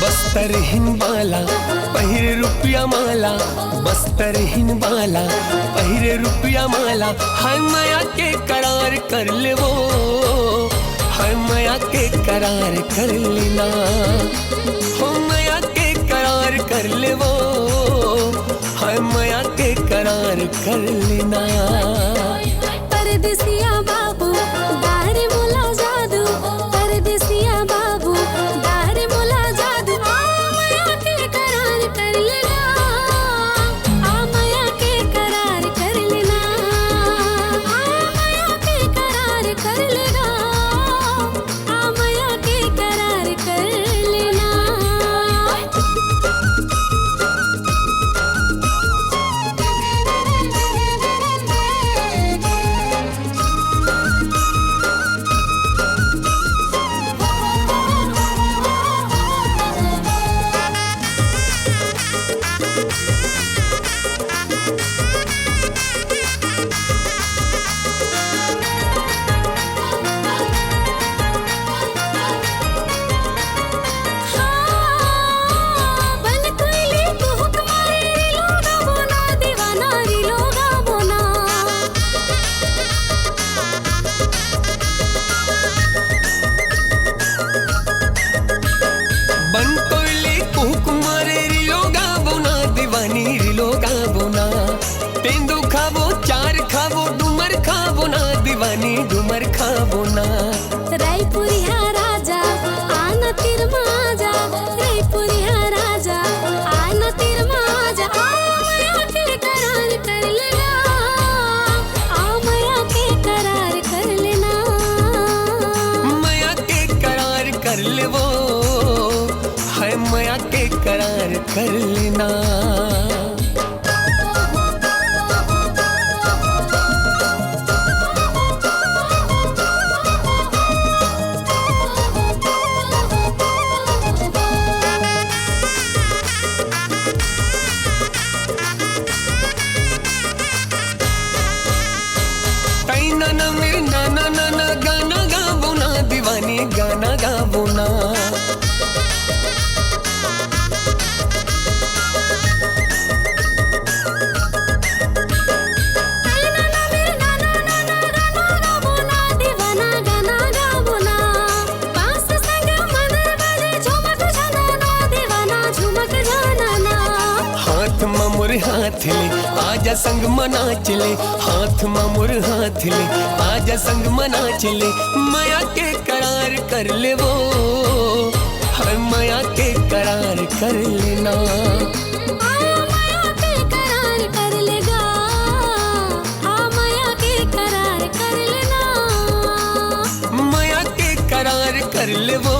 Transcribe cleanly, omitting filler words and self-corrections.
बस्तर हिंबाला पहिरे रुपया माला, बस्तर हिंबाला पहिरे रुपया माला। हाय माया के करार कर ले वो, हाय माया के करार कर लेना, हो माया के करार कर ले वो, हाय माया के करार कर लेना। परदेसिया बाबू दारे मोला जादू, परदेसिया बाबू दारे मोला जादू। आ माया के करार कर लेना, आ माया के करार कर लेना, आ माया के करार कर लेना, आ माया के करार कर लेना। तेंदू खावो चार खावो डूमर खावो ना दीवानी डूमर खावो ना। रायपुरिया राजा आना तिर माजा, रायपुरिया राजा आना तिर माजा। आ माया के करार कर लेना, आ माया के करार कर लेना, माया के करार कर ले वो, हाय माया के करार कर लेना। नाना मेरे नाना नाना गाना गावो ना दीवानी गाना गावो ना। हाथ मामुर हाथ ले आजा संग मना चले, हाथ मामुर हाथ ले आजा संग मना चले। माया के करार कर ले वो, हर माया के करार कर लेना, आ माया के करार कर लेगा, आ माया के करार कर लेना, माया के करार कर ले वो।